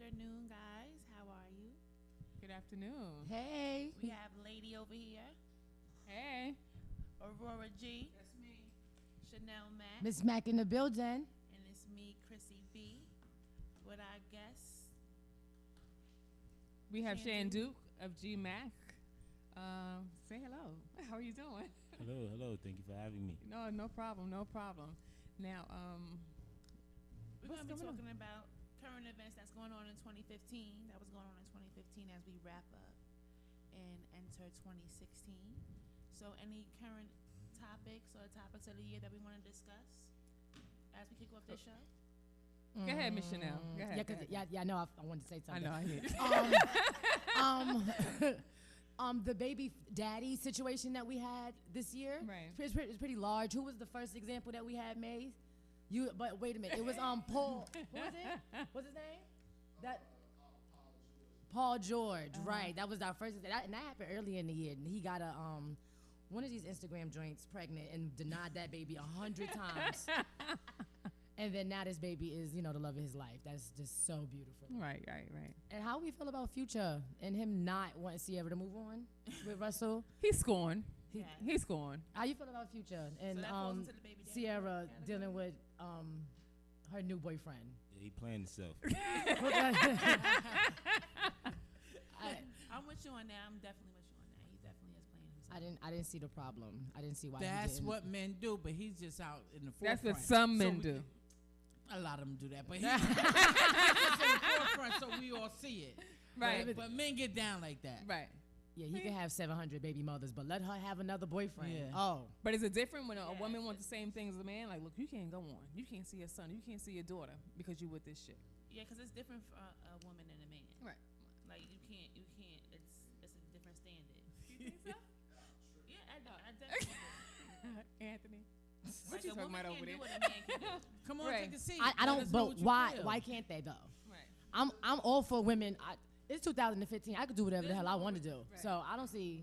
afternoon, guys. How are you? Good afternoon. Hey. We have Lady over here, Hey. Aurora G, That's me. Chanel Mac, Miss Mac in the building. and it's me, Chrissy B, with our guests. We have Shan Shan Duke. Duke of G.M.A.C.C. Say hello. How are you doing? Hello. Thank you for having me. No problem. Now, We're what's going to be going on? talking about current events that's going on in 2015, that was going on in 2015 as we wrap up and enter 2016. So any current topics or topics of the year that we want to discuss as we kick off this show? Go ahead, Miss Chanel. Go ahead. Yeah, cause I know I wanted to say I something. know. I hear. The baby daddy situation that we had this year. Right. It's pretty large. Who was the first example that we had, Maze? You. But wait a minute. It was Paul. What was it? What's his name? That. Paul George. Right. That was our first. And that happened early in the year. And he got a one of these Instagram joints pregnant and denied that baby 100 times. And then now this baby is, the love of his life. That's just so beautiful. Right. And how we feel about Future and him not wanting Sierra to move on with Russell? He's scorned. Yeah. He's scorned. How you feel about Future and So that falls into the baby daddy Sierra category? dealing with her new boyfriend? Yeah, he playing himself. I'm with you on that. I'm definitely with you on that. He definitely is playing himself. I didn't see the problem. I didn't see why. he That's didn't. what men do, but he's just out in the That's forefront. what some men we- do. A lot of them do that, but he's just in the forefront so we all see it. Right. But men get down like that. Right. Yeah, he can have 700 baby mothers, but let her have another boyfriend. Yeah. Oh, But is it different when a Yeah, woman it's wants the same thing as a man? Like, look, you can't go on. You can't see your son. You can't see your daughter because you with this shit. Yeah, because it's different for a woman and a man. Right. Like you can't. It's a different standard. You think so? Yeah, I definitely. Anthony. What What you talking about over there? What a man can do. Come on, Right. take a seat. I Let don't. us know But what you why? feel. Why can't they though? Right. I'm all for women. It's 2015. I could do whatever the There's hell I no- want to do. Right. So I don't see.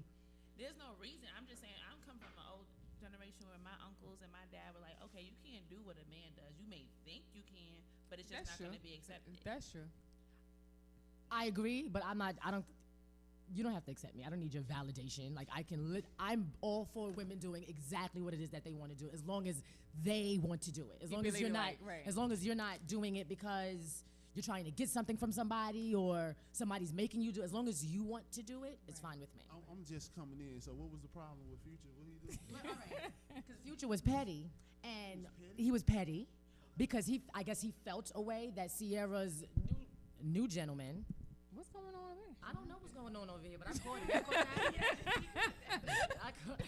There's no reason. I'm just saying. I'm come from an old generation where my uncles and my dad were like, okay, you can't do what a man does. You may think you can, but it's just That's not true. going to be accepted. That's true. I agree, but I'm not. I don't. You don't have to accept me. I don't need your validation. Like I'm all for women doing exactly what it is that they want to do, as long as they want to do it. As You long as believe you're it, not. right. As long as you're not doing it because you're trying to get something from somebody or somebody's making you do. As long as you want to do it, it's fine with me. I'm just coming in. So what was the problem with Future? What he do? Because Future was petty, and petty? he was petty because I guess he felt a way that Sierra's new gentleman. What's going on over here? I don't know what's going on over here, but I caught it. I caught that. I caught,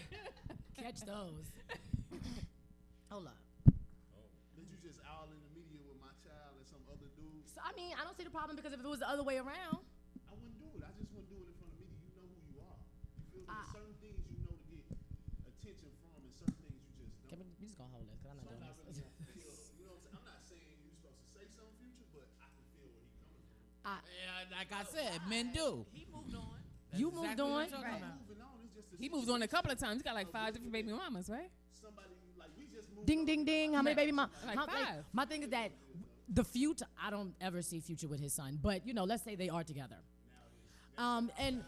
catch those. Hold up. Did you just owl in the media with my child and some other dude? So I mean, I don't see the problem because if it was the other way around, I wouldn't do it. I just wouldn't do it in front of media. You know who you are. You feel me? Ah. Certain things you know to get attention from, and certain things you just don't. we just gonna hold this because I'm So not I'm doing not really this. gonna feel. You know what I'm saying? I'm not saying you're supposed to say something Future, but I can feel where he's coming from. Yeah, like I said, men do. He moved on. That's You moved exactly what on? I'm talking Right. about. Moving on, it's just a He moved on a couple of times. He got like 5 different baby mamas, right? Somebody like we just moved. Ding, on. ding, ding. How many baby mom? Like how, 5. my thing is that the Future. I don't ever see Future with his son, but let's say they are together. And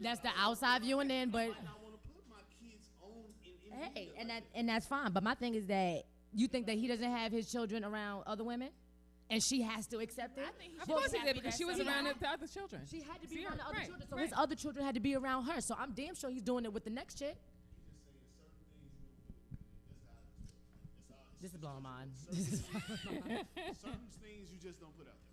that's the outside view, and then but. I want to put my kids on in Hey, media. and that's fine. But my thing is that you think that he doesn't have his children around other women, and she has to accept it. I think he Of should course be he happy did because that she was somebody- around the other children. She had to be Sierra, around the other right, children, so right. his other children had to be around her. So I'm damn sure he's doing it with the next chick. You just saying certain things you don't put in media. That's how it's This is blowing mine. certain things you just don't put out there.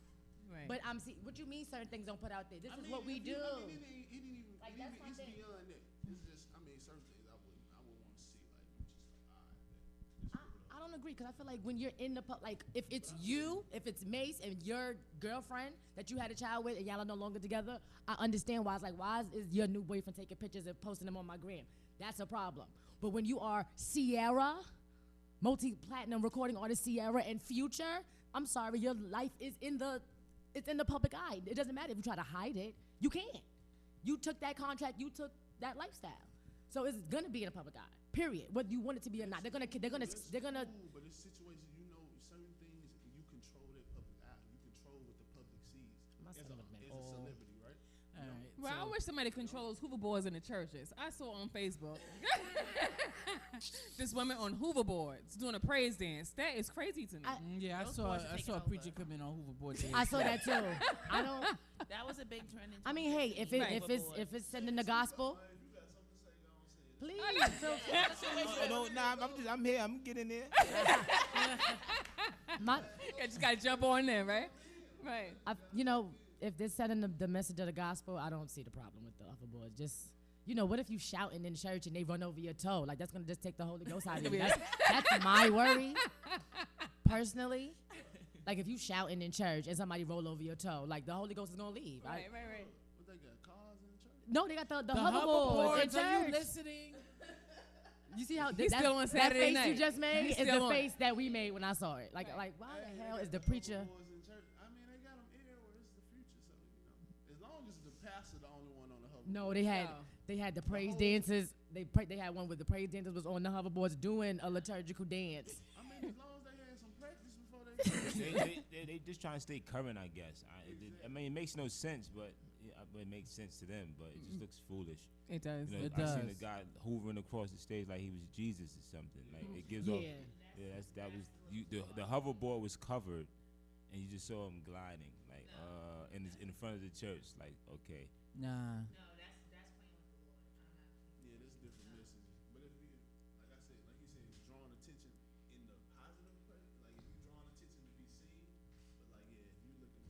Right. But I'm see what you mean. Certain things don't put out there. This is mean, what we if do. you- I mean, it didn't even. Like, it that's even my it's thing. beyond that. It's just. I mean, certain things I wouldn't want to see. Like, I'm just like, all right, man. Just put it I don't agree because I feel like when you're in the like if it's you, if it's Mace and your girlfriend that you had a child with and y'all are no longer together, I understand why it's like why is your new boyfriend taking pictures and posting them on my gram? That's a problem. But when you are Sierra, multi-platinum recording artist Sierra and Future, I'm sorry, your life is in the public eye. It doesn't matter if you try to hide it. You can't. You took that contract. You took that lifestyle. So it's gonna be in the public eye. Period. Whether you want it to be or not, they're gonna. That's cool, but it's situations, certain things you control that public eye. You control what the public sees. My It's son would have been a all. celebrity, right? All right. Well, I wish somebody controls hoverboards in the churches. I saw on Facebook this woman on hoverboards doing a praise dance. That is crazy to me. Yeah, Those I boys are saw taking a over. preacher come in on hoverboard. I saw that too. I don't. That was a big trend. In I mean, hey, if it, if it's Hoverboard. if it's sending the gospel, please. I'm here. I'm getting there. My, I just gotta jump on there, right? Right. you know, if they're sending the message of the gospel, I don't see the problem with the hoverboard. Just, you know, what if you shouting in church and they run over your toe? Like, that's gonna just take the Holy Ghost out of you. That's my worry, personally. Like, if you shouting in church and somebody roll over your toe, like, the Holy Ghost is gonna leave. Right. What they got, cars in the church? No, they got the The hoverboards in hoverboards, are you church. listening? You see how He's still on that Saturday face night. you just made He's is still the on. face that we made when I saw it. Like why the hell is the preacher? Hoverboards in church. I mean, they got them everywhere. It's the future, so as long as the pastor the only one on the hoverboard. No, they had the praise dances. They had one with the praise dancers was on the hoverboards doing a liturgical dance. I mean, as long as they had some practice before they. They just trying to stay current, I guess. I mean, it makes no sense, but it makes sense to them. But it just looks foolish. It does. You know, It I seen does. a guy hovering across the stage like he was Jesus or something. Like it gives off. Yeah, that was the hoverboard was covered, and you just saw him gliding like in front of the church. Like okay, Nah. Yeah, there's different messages. But if you, like I said, like you said, drawing attention in the positive way, like if you're drawing attention to be seen, but like yeah, if you're looking like Jesus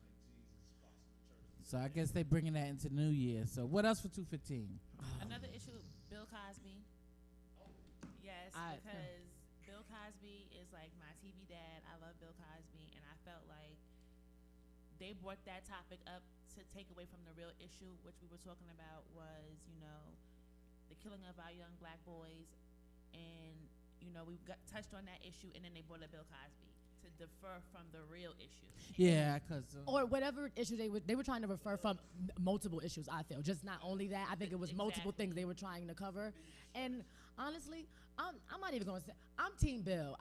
crossing the church. So I guess they bringing that into New Year. So what else for 215? Another issue, Bill Cosby. Yes, because Bill Cosby is like my TV dad. I love Bill Cosby, and I felt like they brought that topic up to take away from the real issue, which we were talking about was, you know, the killing of our young black boys, and you know we touched on that issue, and then they brought up Bill Cosby to defer from the real issue. Yeah, because Or whatever issue they were trying to refer from multiple issues. I feel just not only that. I think it was multiple things they were trying to cover. And honestly, I'm not even going to say I'm Team Bill.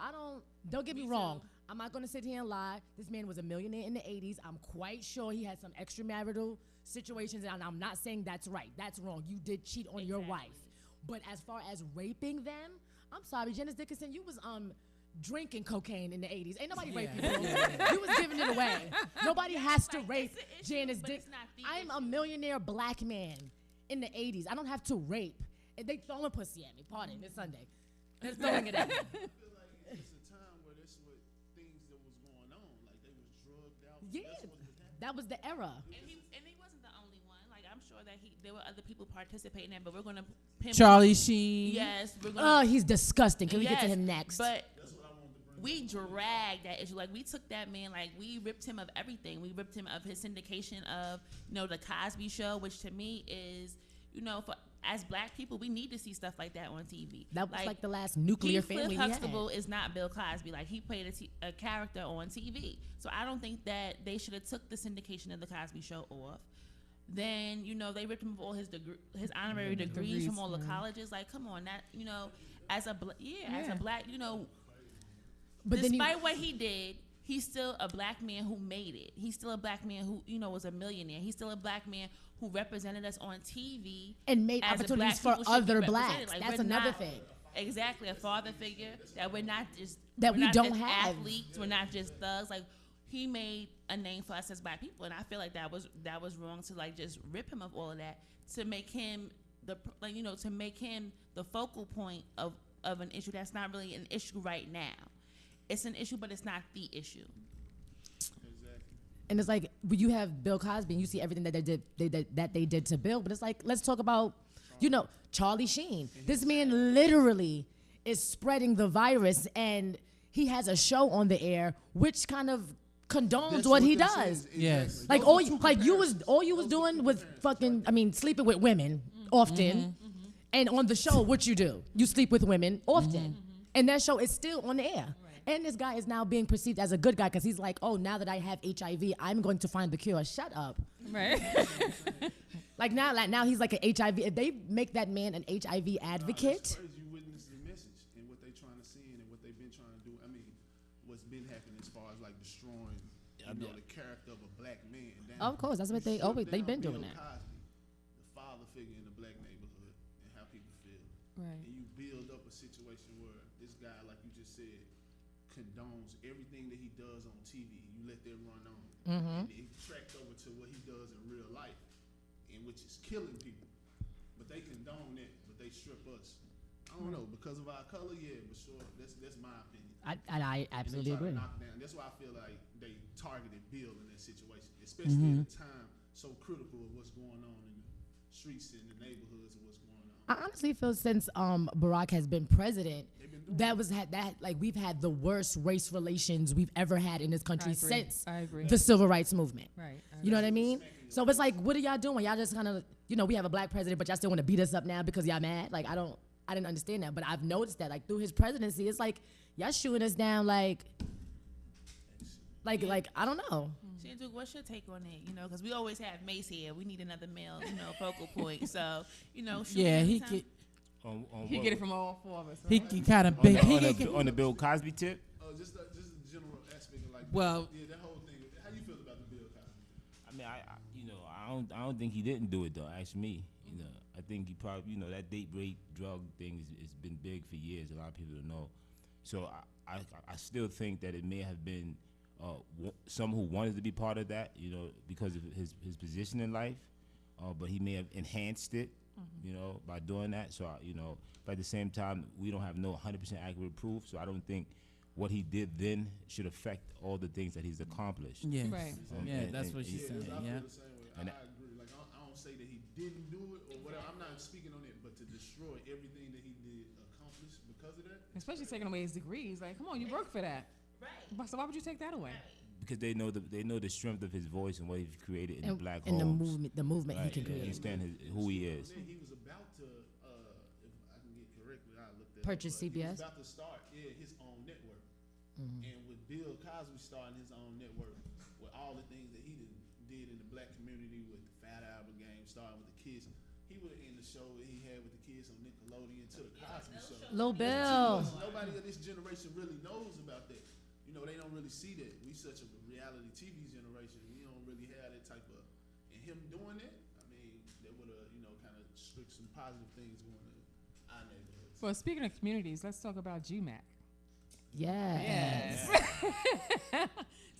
Don't get me wrong. too. I'm not going to sit here and lie. This man was a millionaire in the 80s. I'm quite sure he had some extramarital situations, and I'm not saying that's right. That's wrong. You did cheat on your wife. But as far as raping them, I'm sorry, Janice Dickinson, you was drinking cocaine in the 80s. Ain't nobody raping you. You was giving it away. Nobody has to rape It's the issue, Janice but Dickinson. it's not the I'm a issue. millionaire black man in the 80s. I don't have to rape. And they throwing pussy at me. Pardon, it's Sunday. They're throwing it at me. I feel like it's a time where this what things that was going on, like they was drugged out. Yeah, That's what was happening. that was the era. And he wasn't the only one. Like I'm sure that there were other people participating in that, but we're gonna pin Charlie Sheen. Yes, we're Oh, gonna. he's disgusting. Can we get to Yes, him next? But we dragged that issue. Like we took that man. Like we ripped him of everything. We ripped him of his syndication of the Cosby Show, which to me is for as black people we need to see stuff like that on TV. that was like the last nuclear Cliff family he had. Huxtable is not Bill Cosby. Like he played a character on TV. So I don't think that they should have took the syndication of the Cosby Show off. Then they ripped him of all his his honorary degrees from all the colleges. Like come on, that as a black But then despite what he did, he's still a black man who made it. He's still a black man who was a millionaire. He's still a black man who represented us on TV and made as opportunities black for people should be other represented. blacks. Like, That's we're another not- thing. Exactly, a father figure that we're not just That we're we not don't just have. athletes. We're not just thugs. Like he made a name for us as black people, and I feel like that was wrong to like just rip him of all of that to make him to make him the focal point of an issue that's not really an issue right now. It's an issue, but it's not the issue. And it's like when you have Bill Cosby and you see everything that they did to Bill, but it's like let's talk about Charlie Sheen. This man literally is spreading the virus, and he has a show on the air which kind of condones That's what he this does. is, Yes. exactly. Like Those are two all you was doing was sleeping with women often, and on the show what you do, you sleep with women often, and that show is still on the air. And this guy is now being perceived as a good guy because he's like, oh, now that I have HIV, I'm going to find the cure. Shut up. Right. Like now he's like an HIV. If they make that man an HIV advocate, It's crazy. You witness the message and what they trying to see and what they've been trying to do. I mean, what's been happening as far as like destroying the character of a black man. Of course, that's what You they've been Bill doing that. Cosby, the father figure in the black neighborhood, and how people feel. Right. And you build up a situation where this guy, like you just said, condones everything that he does on TV. You let that run on. And it tracked over to what he does in real life, in which is killing people. But they condone it, but they strip us. I don't know, because of our color, yeah, but sure, that's my opinion. I absolutely And they try agree. to knock down. That's why I feel like they targeted Bill in that situation, especially at a time so critical of what's going on in the streets and the neighborhoods and what's going on. I honestly feel since Barack has been president, They've been doing that was like we've had the worst race relations we've ever had in this country I agree. since I agree. the civil rights movement. Right. You know what I mean? So it's like, what are y'all doing? Y'all just kind of, we have a black president, but y'all still want to beat us up now because y'all mad? Like, I didn't understand that, but I've noticed that, like, through his presidency, it's like y'all shooting us down, like I don't know. Duke, what's your take on it? Because we always have Mace here. We need another male, focal point. So, shoot Yeah, he anytime. could. On He what- get it from all four of us. He Right? can kind of on big. on the Bill Cosby tip. Just a general aspect of like, Well- yeah, that whole thing. How you feel about the Bill Cosby? I mean, I don't think he didn't do it though. Ask me. I think he probably, that date rape drug thing has been big for years. A lot of people don't know. So I still think that it may have been some who wanted to be part of that, because of his position in life, but he may have enhanced it, by doing that. So but at the same time, we don't have no 100% accurate proof. So I don't think what he did then should affect all the things that he's accomplished. Yeah. Right. Yeah, And- that's and- what she Yeah, said. 'cause I Yeah. feel the same way. And I agree. Like, I don't say that he didn't do it or whatever. I'm not speaking on it, but to destroy everything that he did accomplish because of that. Especially taking away his degrees. Like, come on, you worked for that. Right. So why would you take that away? Because they know the strength of his voice and what he's created in the black and homes. the movement Right, he can and create. understand who he is. Then he was about to, if I can get correctly, I looked at Purchase it, but He CBS? was about to start, his own network. And with Bill Cosby starting his own network, with all the things that he did in the black community with the Fat Albert game, starting with the kids, he would end the show that he had with the kids on Nickelodeon to the Cosby Show. Lil Bill. Nobody of this generation really knows about that. They don't really see that. We such a reality TV generation. We don't really have that type of. And him doing that, I mean, that would have, kind of strict some positive things going in our neighborhoods. Well, speaking of communities, let's talk about G.M.A.C.C. Yes.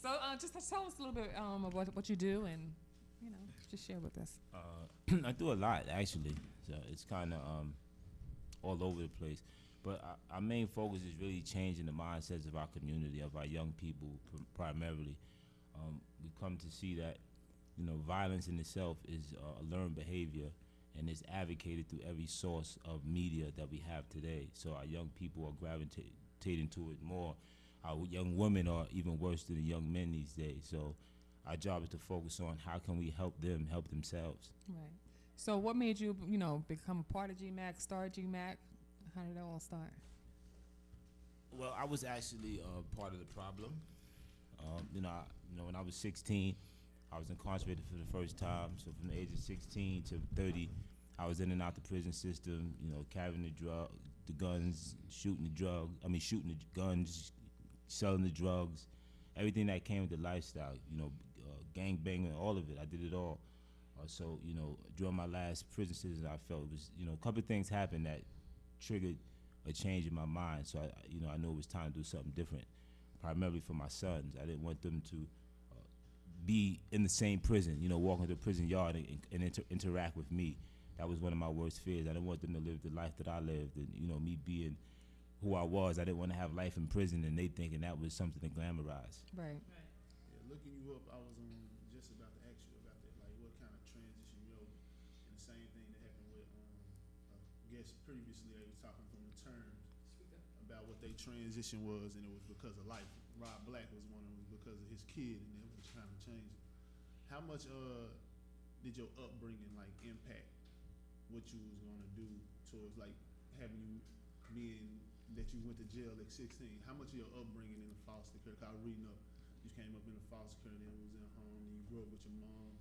So just tell us a little bit about what you do and, just share with us. I do a lot actually, so it's kind of all over the place. But our main focus is really changing the mindsets of our community, of our young people primarily. We come to see that, violence in itself is a learned behavior and is advocated through every source of media that we have today. So our young people are gravitating to it more. Our young women are even worse than the young men these days. So our job is to focus on how can we help them help themselves. Right. So what made you, become a part of G.M.A.C.C., start G.M.A.C.C.? How did it all start? Well, I was actually part of the problem. When I was 16, I was incarcerated for the first time. So from the age of 16 to 30, I was in and out the prison system. Carrying the guns, shooting the guns, selling the drugs, everything that came with the lifestyle. Gang banging, all of it. I did it all. So during my last prison sentence, I felt it was a couple of things happened that triggered a change in my mind. So I knew it was time to do something different, primarily for my sons. I didn't want them to be in the same prison, walk into the prison yard and interact with me. That was one of my worst fears. I didn't want them to live the life that I lived, and me being who I was. I didn't want to have life in prison, and they thinking that was something to glamorize. Right. Yeah, looking you up, I was just about to ask you about that, like what kind of transition, and the same thing that happened with, I guess previously they was talking from the terms about what they transition was, and it was because of life. Rob Black was one of them because of his kid, and that was kind of changing. How much did your upbringing like impact what you was gonna do towards like having you being that you went to jail at 16? How much of your upbringing in the foster care? 'Cause I was reading up, you came up in a foster care, then was in a home, and you grew up with your mom,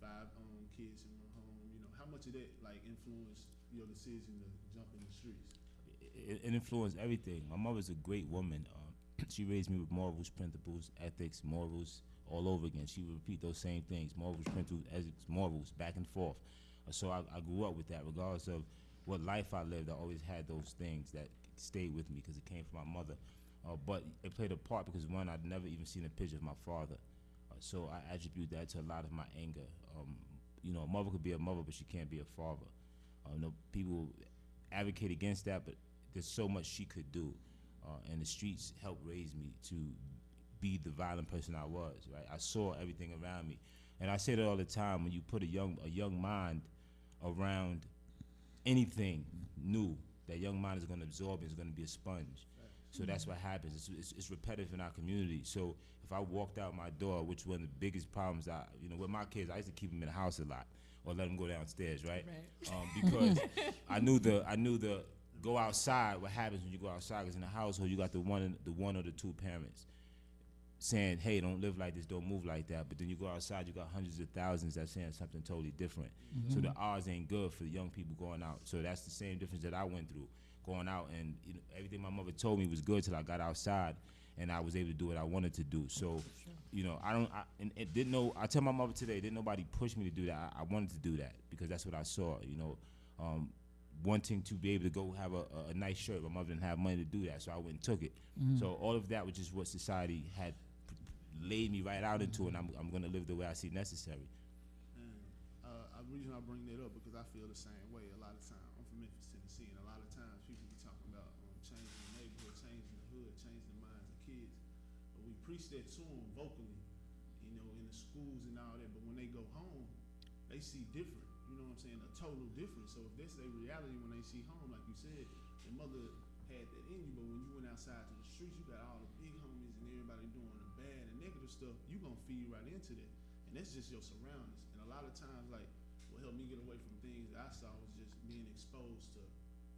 5 kids in one home. How much of that like influenced your decision to jump in the streets? It influenced everything. My mother's a great woman. She raised me with morals, principles, ethics, morals, all over again. She would repeat those same things, Marvel's Prince as Marvel's, back and forth. So I grew up with that. Regardless of what life I lived, I always had those things that stayed with me because it came from my mother. But it played a part because, one, I'd never even seen a picture of my father. So I attribute that to a lot of my anger. A mother could be a mother, but she can't be a father. People advocate against that, but there's so much she could do. And the streets helped raise me to be the violent person I was, right? I saw everything around me. And I say that all the time, when you put a young mind around anything new, that young mind is going to absorb it, is going to be a sponge. So that's what happens. It's repetitive in our community. So if I walked out my door, which one of the biggest problems with my kids, I used to keep them in the house a lot or let them go downstairs, right? Because I knew the go outside. What happens when you go outside? Because in the household, you got the one or the two parents saying, "Hey, don't live like this, don't move like that." But then you go outside, you got hundreds of thousands that's saying something totally different. So the odds ain't good for the young people going out. So that's the same difference that I went through. Going out, and everything my mother told me was good till I got outside and I was able to do what I wanted to do. So, I tell my mother today, didn't nobody push me to do that. I wanted to do that because that's what I saw, wanting to be able to go have a nice shirt. My mother didn't have money to do that, so I went and took it. So all of that was just what society had laid me right out into, and I'm going to live the way I see necessary. And the reason I bring that up because I feel the same way a lot of times. I'm from Memphis, Tennessee, and a lot of times people be talking about changing the neighborhood, changing the hood, changing the minds of kids. But we preach that to them vocally, in the schools and all that. But when they go home, they see different. You know what I'm saying? A total difference. So if that's their reality when they see home, like you said, their mother had that in you. But when you went outside to the streets, you got all the big homies and everybody doing the bad and negative stuff. You gonna feed right into that, and that's just your surroundings. And a lot of times, like, what helped me get away from things that I saw was just being exposed to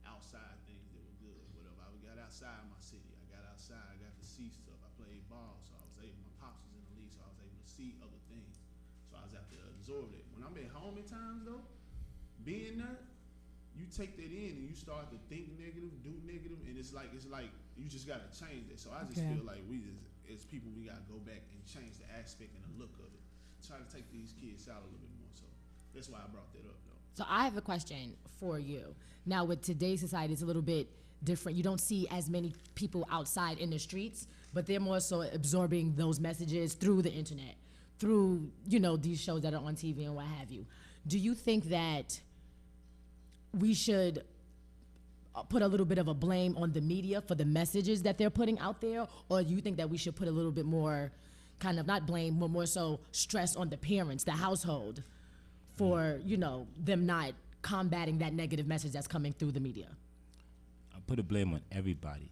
outside things that were good. Whatever. I got outside my city. I got outside. I got to see stuff. I played ball, so I was able. My pops was in the league, so I was able to see other things. So I was able to absorb it. When I'm at home at times, though, being there, you take that in and you start to think negative, do negative, and it's like you just gotta change that. So I just feel like we just, as people, we gotta go back and change the aspect and the look of it. Try to take these kids out a little bit more. So that's why I brought that up, though. So I have a question for you. Now, with today's society, it's a little bit different. You don't see as many people outside in the streets, but they're more so absorbing those messages through the internet, through, these shows that are on TV and what have you. Do you think that we should put a little bit of a blame on the media for the messages that they're putting out there? Or do you think that we should put a little bit more, kind of not blame, but more so stress on the parents, the household, for, them not combating that negative message that's coming through the media? I put a blame on everybody.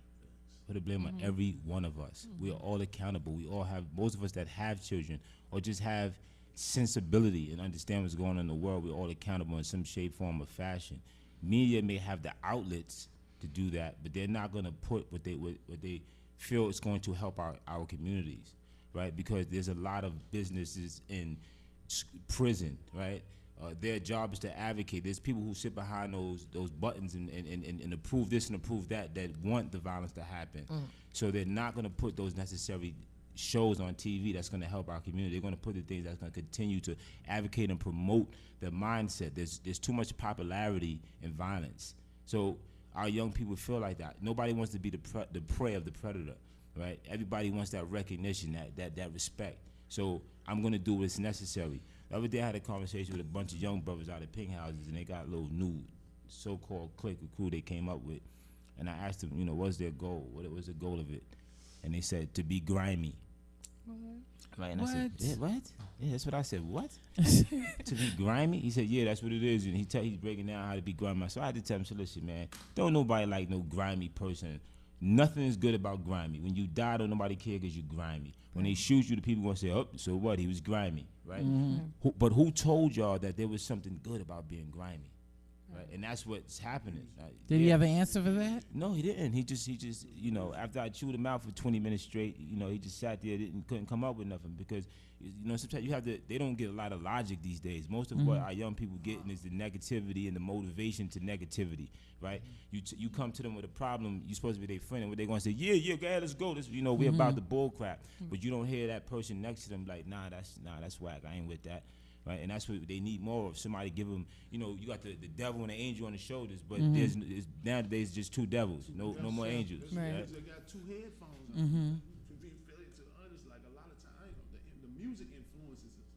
Put a blame on every one of us. We are all accountable. We all have, most of us that have children or just have sensibility and understand what's going on in the world, we're all accountable in some shape, form, or fashion. Media may have the outlets to do that, but they're not going to put what they feel is going to help our communities, right? Because there's a lot of businesses in prison, right? Their job is to advocate. There's people who sit behind those buttons and approve this and approve that want the violence to happen. So they're not going to put those necessary shows on TV that's going to help our community. They're going to put the things that's going to continue to advocate and promote the mindset. There's too much popularity in violence. So our young people feel like that. Nobody wants to be the prey of the predator, right? Everybody wants that recognition, that respect. So I'm going to do what's necessary. The other day I had a conversation with a bunch of young brothers out of pink houses, and they got a little new so-called clique or crew they came up with. And I asked them, what's their goal? What was the goal of it? And they said, to be grimy. Right, and I said, what? Yeah, that's what I said. What? To be grimy? He said, yeah, that's what it is. And he's breaking down how to be grimy. So I had to tell him, so listen, man, don't nobody like no grimy person. Nothing is good about grimy. When you die, don't nobody care because you're grimy. When they shoot you, the people gonna say, oh, so what? He was grimy, right? But who told y'all that there was something good about being grimy? right? And that's what's happening. Did he have an answer for that? No, he didn't. He just, you know, after I chewed him out for 20 minutes straight, you know, he just sat there, couldn't come up with nothing because, you know, sometimes they don't get a lot of logic these days. Most of what our young people getting is the negativity and the motivation to negativity, right? You come to them with a problem, you're supposed to be their friend, and what they gonna say, yeah, go ahead, let's go. This, you know, we're about the bull crap, but you don't hear that person next to them like, nah, that's whack. I ain't with that. Right, and that's what they need more of. Somebody give them, you know, you got the devil and the angel on the shoulders, but there's nowadays just two devils, no more angels. Right. They got two headphones on. To be fairly to honest, like a lot of time, the music influences us.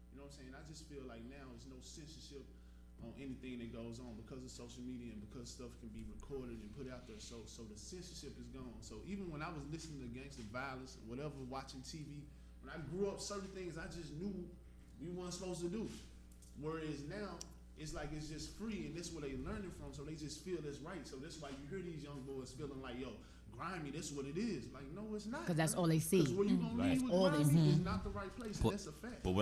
You know what I'm saying? I just feel like now there's no censorship on anything that goes on because of social media and because stuff can be recorded and put out there. So the censorship is gone. So even when I was listening to gangster violence or whatever, watching TV, when I grew up, certain things I just knew we weren't supposed to do. Whereas now, it's like it's just free, and that's where they learning from, so they just feel that's right. So that's why you hear these young boys feeling like, yo, grimy, that's what it is. Like, no, it's not. Because that's all they see. Because where you gonna leave with grimy is not the right place, and that's a fact. But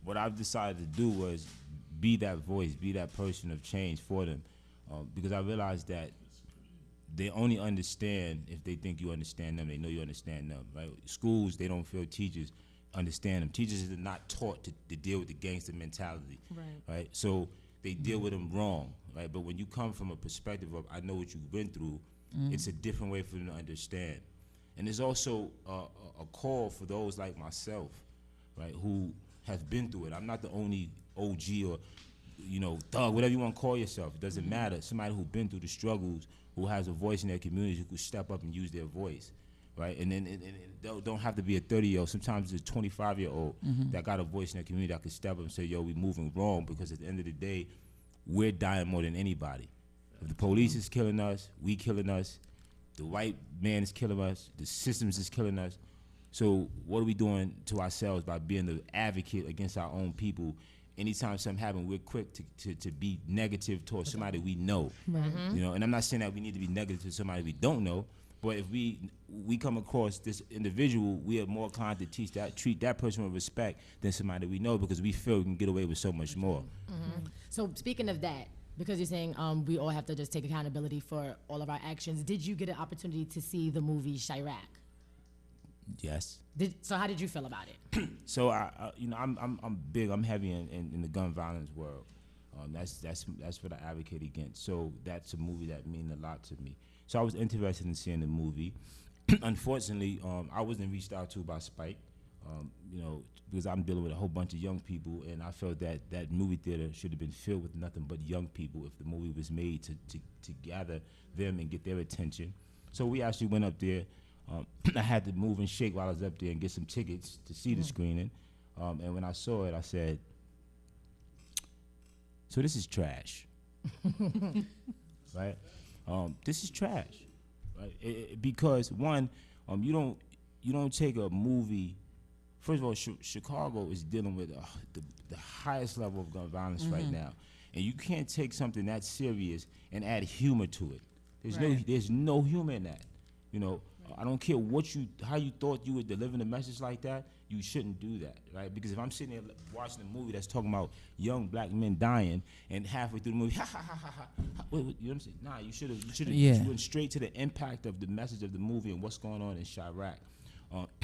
what I've decided to do was be that voice, be that person of change for them, because I realized that they only understand if they think you understand them. They know you understand them, right? Schools, they don't feel teachers understand them. Teachers are not taught to deal with the gangster mentality, right? So they deal with them wrong, right? But when you come from a perspective of, I know what you've been through, it's a different way for them to understand. And there's also a call for those like myself, right, who have been through it. I'm not the only OG or, you know, thug, whatever you want to call yourself. It doesn't matter. Somebody who's been through the struggles, who has a voice in their community, who could step up and use their voice. Right, and then it don't have to be a 30-year-old. Sometimes it's a 25-year-old that got a voice in their community that could step up and say, "Yo, we moving wrong." Because at the end of the day, we're dying more than anybody. If the police is killing us, we killing us. The white man is killing us. The systems is killing us. So what are we doing to ourselves by being the advocate against our own people? Anytime something happens, we're quick to be negative towards somebody we know. You know, and I'm not saying that we need to be negative to somebody we don't know. But if we come across this individual, we are more inclined to treat that person with respect than somebody we know, because we feel we can get away with so much more. So speaking of that, because you're saying we all have to just take accountability for all of our actions, did you get an opportunity to see the movie Chirac? Yes. So how did you feel about it? So I'm big. I'm heavy in the gun violence world. That's what I advocate against. So that's a movie that means a lot to me. So I was interested in seeing the movie. Unfortunately, I wasn't reached out to by Spike, you know, because I'm dealing with a whole bunch of young people, and I felt that movie theater should have been filled with nothing but young people if the movie was made to gather them and get their attention. So we actually went up there. I had to move and shake while I was up there and get some tickets to see the screening. And when I saw it, I said, so this is trash, right? This is trash, right? Because one, you don't take a movie. First of all, Chicago is dealing with the highest level of gun violence right now, and you can't take something that serious and add humor to it. There's no humor in that. You know, I don't care how you thought you would deliver the message like that. You shouldn't do that, right? Because if I'm sitting there watching a movie that's talking about young black men dying, and halfway through the movie, ha ha ha ha ha, you know what I'm saying? Nah, you should have went straight to the impact of the message of the movie and what's going on in Chirac.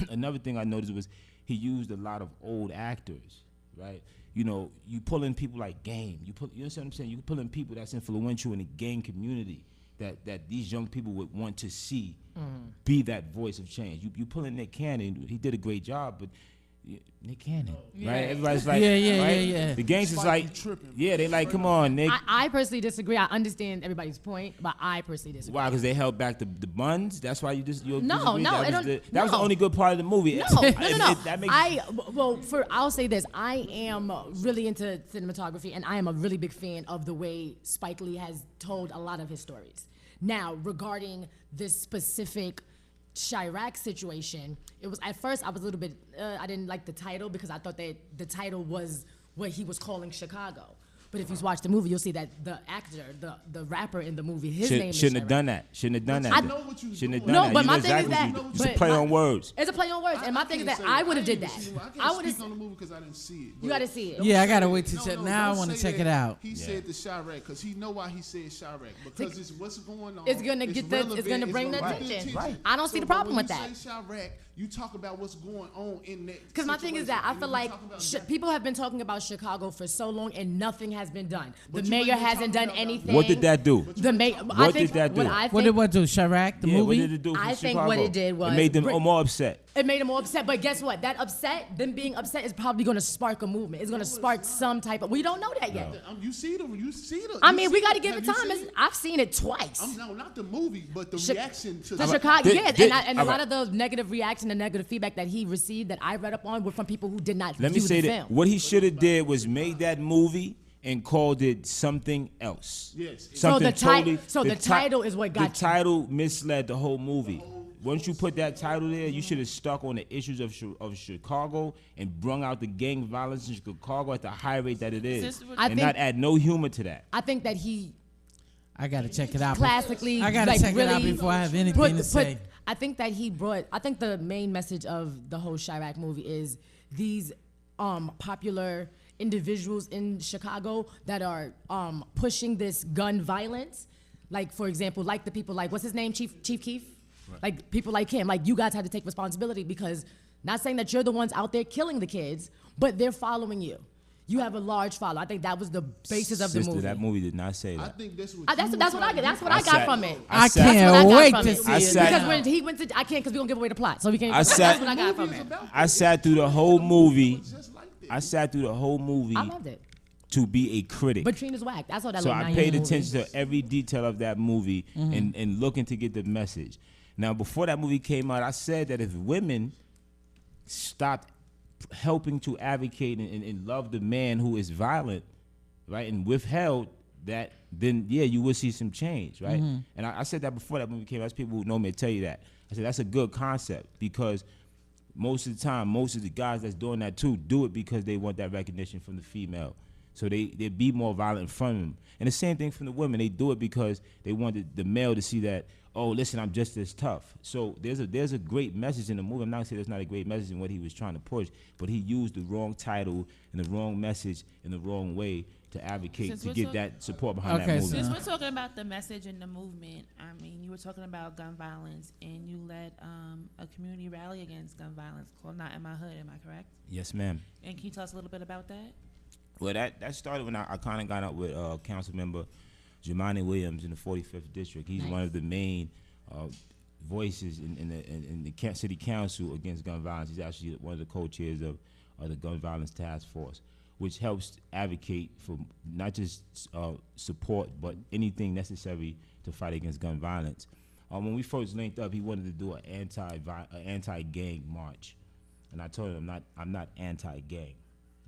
Another thing I noticed was he used a lot of old actors, right? You know, you pull in people like Game. You understand what I'm saying? You pull in people that's influential in the gang community that these young people would want to see be that voice of change. You pull in Nick Cannon. He did a great job, but Nick Cannon, right? Everybody's like, yeah. The gangsters like, they like, come on, Nick. I personally disagree. I understand everybody's point, but I personally disagree. Why? Because they held back the buns? That's why you disagree? No. That was the only good part of the movie. No. That makes I'll say this. I am really into cinematography, and I am a really big fan of the way Spike Lee has told a lot of his stories. Now, regarding this specific Chirac situation, it was at first I was a little bit I didn't like the title because I thought that the title was what he was calling Chicago. But if you watch the movie, you'll see that the actor, the rapper in the movie, his name is Shouldn't have Chirac. done that. Shouldn't have done that. I then. know what you Shouldn't have doing. done No, that. but You my know thing is exactly that- what you do. but It's a play my- on words. It's a play on words, and my thing is that I would have did that. I would can't speak have. on the movie because I didn't see it. You got to see it. Yeah, I gotta wait to check. Now I don't want to say check that it out. He said the Chirac because he know why he said Chirac because it's what's going on. It's gonna get the- it's relevant, gonna bring gonna the get attention. Right. I don't see the problem with that. When you say Chirac, you talk about what's going on in that. Because my thing is that I situation. feel And like you talk about that. people have been talking about Chicago for so long and nothing has been done. But The you mayor ain't been hasn't talking done about anything. What did that do? The mayor. What did that do? What I think, What did what do? Chirac, the Yeah, what movie? did it do for I think Chicago? what it did was It made them bring- more upset. it made them more upset. But guess what? That upset, them being upset, is probably going to spark a movement. It's going to spark some type of. We don't know that yet. You see the. I mean, we got to give it time. I've seen it twice. No, not the movie, but the Chi- reaction to The the. Chicago, Did- yeah, did- and a all lot right. of the negative reaction and negative feedback that he received that I read up on were from people who did not Let me view say the that film. what he should have did was made that movie and called it something else. Yes. Something the totally. title is what got the you. title misled the whole movie. Once you put that title there, you should have stuck on the issues of Chicago and brung out the gang violence in Chicago at the high rate that it is, Since we're- I and think- not add no humor to that. I think that he I gotta check it out. classically, I gotta like, check it out really before I have anything to say. I think that he brought. I think the main message of the whole Chirac movie is these popular individuals in Chicago that are pushing this gun violence. Like, for example, like the people like, what's his name, Chief Keef? Like people like him. Like, you guys have to take responsibility because not saying that you're the ones out there killing the kids, but they're following you. You have a large follow. I think that was the basis of the Sister, movie. that movie did not say I that. think that's what. That's what I get. That's what I got sat- from it. I That's what I can't got wait from to it. see I it. sat- Because now. when he went to, I can't because we gonna give away the plot, so we can't. I That's sat- what I got from it. I sat through the whole movie. Just like that. I sat through the whole movie I loved it. to be a critic. But Trina's whack. That's all that. So little I 9-year-old paid movie. attention to every detail of that movie and looking to get the message. Now, before that movie came out, I said that if women stopped helping to advocate and love the man who is violent, right, and withheld that, then yeah, you will see some change, right? And I said that before that movie came out. There's people who know me to tell you that. I said that's a good concept because most of the time, most of the guys that's doing that too do it because they want that recognition from the female. So they be more violent in front of them. And the same thing from the women. They do it because they want the male to see that, oh, listen, I'm just as tough. So there's a great message in the movie. I'm not saying there's not a great message in what he was trying to push, but he used the wrong title and the wrong message in the wrong way to advocate, Since to we're get talk- that support behind Okay, that so- movie. Since we're talking about the message and the movement, I mean, you were talking about gun violence, and you led a community rally against gun violence called "Not in My Hood." Am I correct? Yes, ma'am. And can you tell us a little bit about that? Well, that started when I kind of got up with council member G.M.A.C.C. Williams in the 45th district. He's one of the main voices in the city council against gun violence. He's actually one of the co-chairs of the gun violence task force, which helps advocate for not just support, but anything necessary to fight against gun violence. When we first linked up, he wanted to do an anti-gang march, and I told him I'm not anti-gang.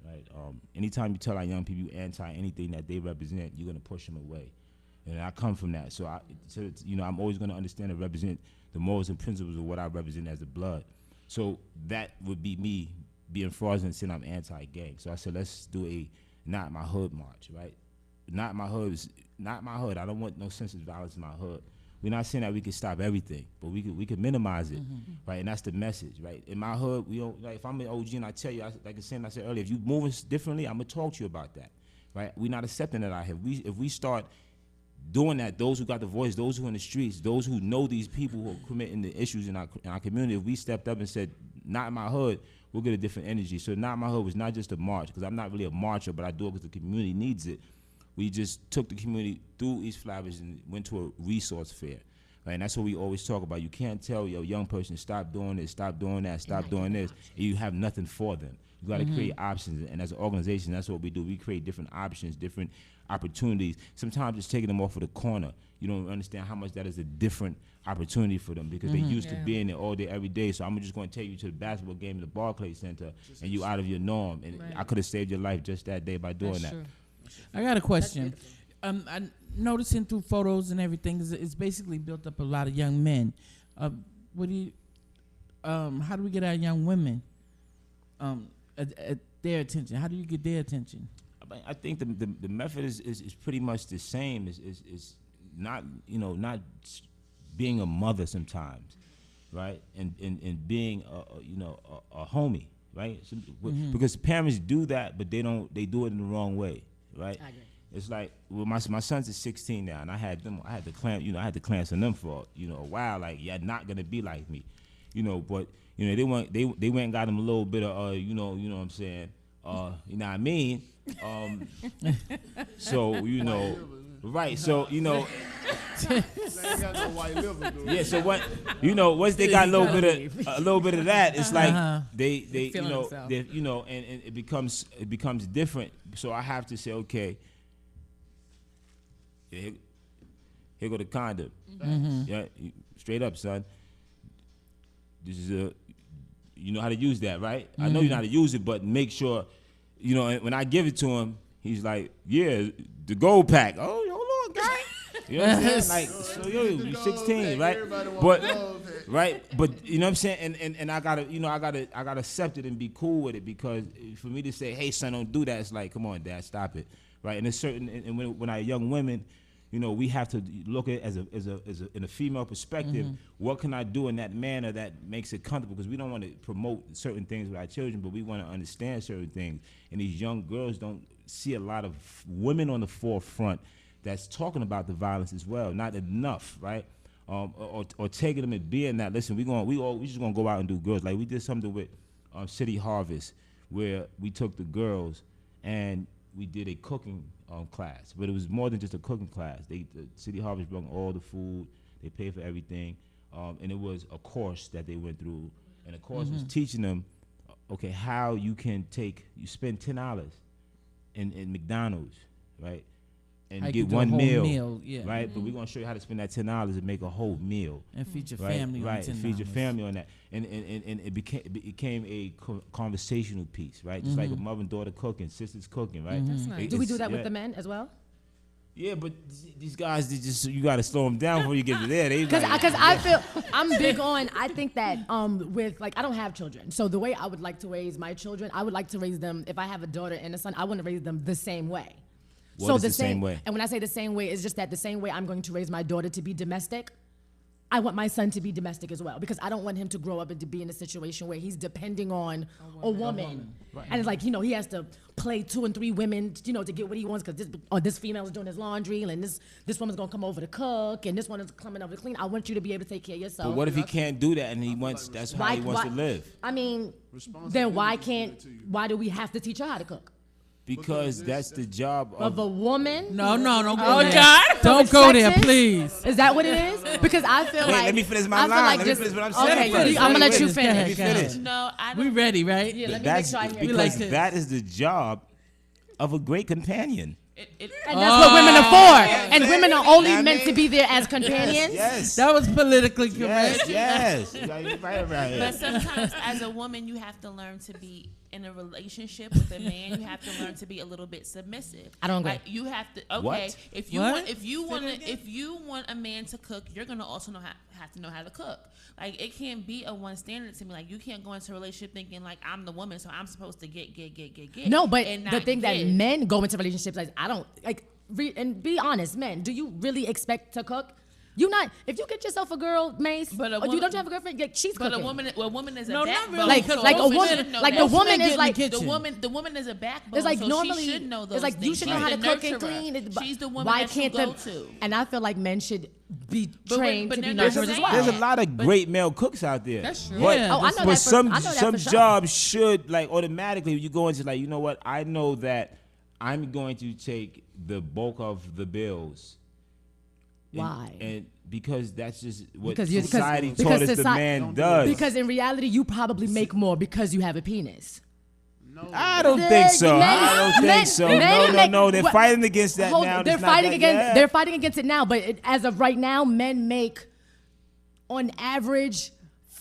Right. Anytime you tell our young people you anti anything that they represent, you're gonna push them away, and I come from that. So I'm always gonna understand and represent the morals and principles of what I represent as a blood. So that would be me being fraudulent saying I'm anti-gang. So I said let's do a Not My Hood march, right? Not My Hood is not my hood. I don't want no senseless violence in my hood. We're not saying that we can stop everything, but we could minimize it, right? And that's the message, right? In my hood, we don't, like, if I'm an OG and I tell you, like I said earlier, if you move us differently, I'm gonna talk to you about that, right? We're not accepting that out here. If we start doing that, those who got the voice, those who in the streets, those who know these people who are committing the issues in our community, if we stepped up and said, not in my hood, we'll get a different energy. So not in my hood was not just a march, because I'm not really a marcher, but I do it because the community needs it. We just took the community through East Flatbush and went to a resource fair. Right? And that's what we always talk about. You can't tell your young person, stop doing this, stop doing that, stop doing this, and you have nothing for them. You got to create options. And as an organization, that's what we do. We create different options, different opportunities. Sometimes it's taking them off of the corner. You don't understand how much that is a different opportunity for them because they're used to being there all day, every day. So I'm just going to take you to the basketball game at the Barclays Center, and you out of your norm. And I could have saved your life just that day by doing that. True. I got a question. I noticing through photos and everything it's basically built up a lot of young men. What do you? How do we get our young women at their attention? How do you get their attention? I think the method is pretty much the same. Is not not being a mother sometimes, right? And being a homie, right? Because parents do that, but they do it in the wrong way, right? I agree. It's like, well, my sons are 16 now, and I had to clamp on them for a while. Like, you're not gonna be like me, But they went and got them a little bit of you know what I'm saying. You know what I mean? So right? So They ain't got no white liver, dude. yeah. So what once they got a little bit of that, it's like they Feeling themselves. and it becomes different. So I have to say, okay. Here go the condom. Yeah, straight up, son. This is you know how to use that, right? I know you know how to use it, but make sure, and when I give it to him, he's like, yeah, the gold pack. Oh, hold on, guy. You know what I'm saying? Like, so you're 16, right? But you know what I'm saying? And I gotta accept it and be cool with it, because for me to say, hey, son, don't do that, it's like, come on, Dad, stop it, right? And it's certain, and when I young women, we have to look at it as in a female perspective. What can I do in that manner that makes it comfortable? Because we don't want to promote certain things with our children, but we want to understand certain things. And these young girls don't see a lot of women on the forefront that's talking about the violence as well. Not enough, right? Or taking them and being that. Listen, we just gonna go out and do girls. Like we did something with City Harvest, where we took the girls and we did a cooking class, but it was more than just a cooking class. The City Harvest brought all the food, they paid for everything, and it was a course that they went through, and the course was teaching them, okay, how you spend $10 in McDonald's, right, and I get could do a one whole meal, meal, yeah. right? But we're gonna show you how to spend that $10 and make a whole meal. And feed your Right, family on right, and feed your $10. family on that, and it became a conversational piece, right? Just like a mother and daughter cooking, sisters cooking, right? That's nice. Do we do It's- that with yeah. the men as well? Yeah, but these guys, you got to slow them down before you get to there. Because I feel I'm big on. I think that with like I don't have children, so the way I would like to raise my children, I would like to raise them. If I have a daughter and a son, I want to raise them the same way. What is the same way? And when I say the same way, it's just that the same way I'm going to raise my daughter to be domestic, I want my son to be domestic as well, because I don't want him to grow up and to be in a situation where he's depending on a woman. And it's like, he has to play 2 and 3 women, to get what he wants, because this female is doing his laundry, and this woman's gonna come over to cook, and this one is coming over to clean. I want you to be able to take care of yourself. But what if he can't do that and that's how he wants to live? I mean, then why do we have to teach her how to cook? Because that's the job Of a woman? No, don't go Oh, there. God. Don't So go it's there, sexist? please. Is that what it is? Because I feel Wait, like let me finish my I feel line. like Let me just- finish what I'm saying Okay, first. I'm gonna let you Go finish. ahead, go ahead. Finish. No, I We don't. ready, right? Yeah, let me That's make sure I hear you. We like because this. that is the job of a great companion. And that's what women are for. And women are only I meant to mean- be there as companions. Yes. That was politically correct. Yes. You're right about But it. sometimes, as a woman, you have to learn to be in a relationship with a man. You have to learn to be a little bit submissive. I don't agree. Like, you have to. Okay, What? if you What? want, if you want a man to cook, you're gonna also have to know how to cook. Like, it can't be a one standard to me. Like, you can't go into a relationship thinking like I'm the woman, so I'm supposed to get. No, but and the not thing that give. men go into relationships like I don't like. And be honest, men. Do you really expect to cook? You not. If you get yourself a girl, Mace, But a or woman- you don't have a girlfriend, like, she's But cooking. a woman is a No, not backbone. really, like because like a most woman, should know like that. the Most woman men get is in like the kitchen. The woman is a backbone. it's like so normally she should know those it's like you things. should She's know how to the cook and nurturer. clean. She's the woman Why that can't you go to. And I feel like men should be But trained to be they're not nurturers as saying well. There's a that. lot of great male cooks out there. That's true. But, Yeah, Oh, I know but that some for sure. jobs should, like, automatically you go into, like, you know what? I know that I'm going to take the bulk of the bills. Why? And because that's just what Because you're- society because taught us the society- man does. Because in reality, you probably make more because you have a penis. No. I don't think so. I don't think so. No. They're fighting against that now. They're It's not fighting that- against. yeah. They're fighting against it now. But as of right now, men make, on average,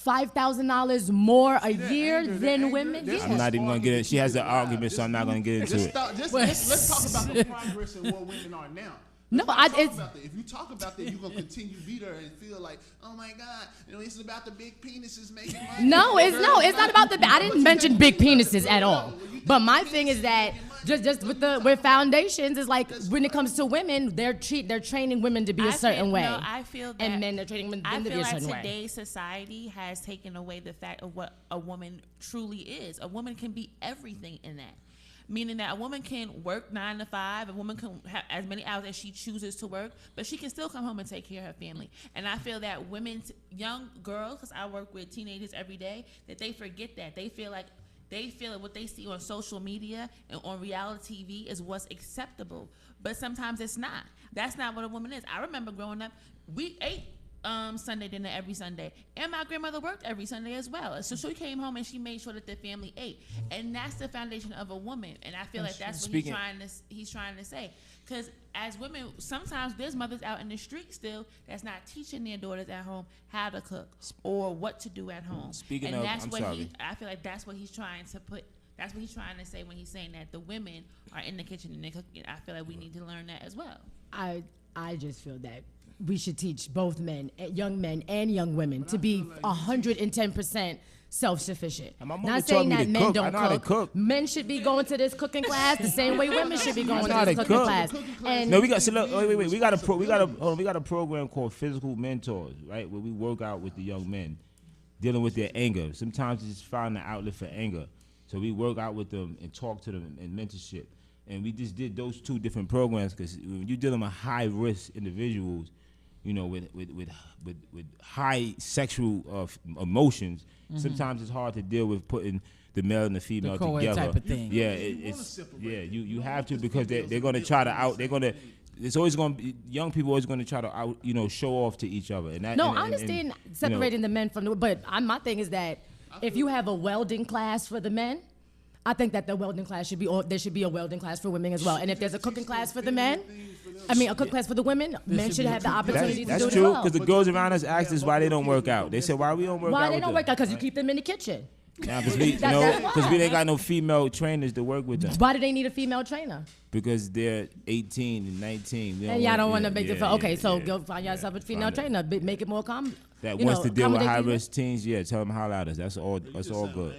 $5,000 more a year anger, that than anger, women. that's Yeah. I'm not even going to get it. She has an Sparking argument, so I'm not going to get into Just it. stop, let's talk about the progress and what women are now. No, Let's not talk it's- about that. If you talk about that, you're gonna continue to be there and feel like, oh my God, it's about the big penises making money. No, it's Girls, not about the. I didn't mention big penises at all. But my thing is that just with foundations is like when it comes to women, they're training women to be a certain way. No, I feel that, and men are training men I to be feel a like certain way. today's society has taken away the fact of what a woman truly is. A woman can be everything in that. Meaning that a woman can work 9 to 5, a woman can have as many hours as she chooses to work, but she can still come home and take care of her family. And I feel that women, young girls, because I work with teenagers every day, that they forget that. They feel like what they see on social media and on reality TV is what's acceptable. But sometimes it's not. That's not what a woman is. I remember growing up, we ate Sunday dinner every Sunday, and my grandmother worked every Sunday as well. So she came home and she made sure that the family ate, and that's the foundation of a woman. And I feel like that's what he's trying to say. Because as women, sometimes there's mothers out in the street still that's not teaching their daughters at home how to cook or what to do at home. I feel like that's what he's trying to put. That's what he's trying to say when he's saying that the women are in the kitchen and they're cooking. I feel like we need to learn that as well. I just feel that we should teach both men and young women to be 110% self-sufficient. Not saying that men don't cook. Men should be going to this cooking class the same way women should be going to this cooking class. And no, we got a program called Physical Mentors, right, where we work out with the young men dealing with their anger. Sometimes it's just find an outlet for anger. So we work out with them and talk to them and mentorship. And we just did those 2 different programs because when you're dealing with high-risk individuals, you know, with high sexual emotions, sometimes it's hard to deal with putting the male and the female together. Type of thing. Yeah, you have to because they're going to try to it's always going to be, young people always going to try to show off to each other. And that, I understand separating the men from the, but my thing is that if you have a welding class for the men, I think that the welding class there should be a welding class for women as well. And if there's a cooking class for the men, a cooking class for the women, men should have the opportunity to do it as well. That's true, because the girls around us asked us why they don't work out. They said, why we don't work out? Why they don't work out? Because you keep them in the kitchen. Because we ain't got no female trainers to work with them. Why do they need a female trainer? Because they're 18 and 19. And y'all don't want to make it. Okay, so go find yourself a female trainer. Make it more common. That wants to deal with high-risk teens. Yeah, tell them holler at us. That's all good.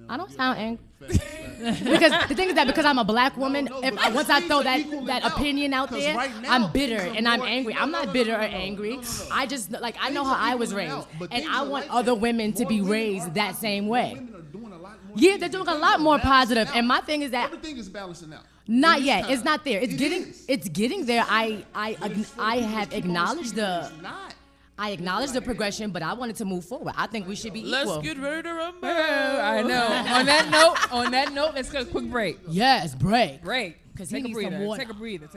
I don't sound angry. Because the thing is that because I'm a black woman, once I throw that opinion out there, I'm bitter and I'm angry. I'm not bitter or angry. I just I know how I was raised, and I want other women to be raised that same way. Yeah, they're doing a lot more positive. And my thing is that everything is balancing out. Not yet. It's not there. It's getting there. I have acknowledged I acknowledge the progression, but I wanted to move forward. I think we should be equal. Let's get ready to rumble. I know. On that note, let's get a quick break. Yes, break. Because he needs some water. Take a breather.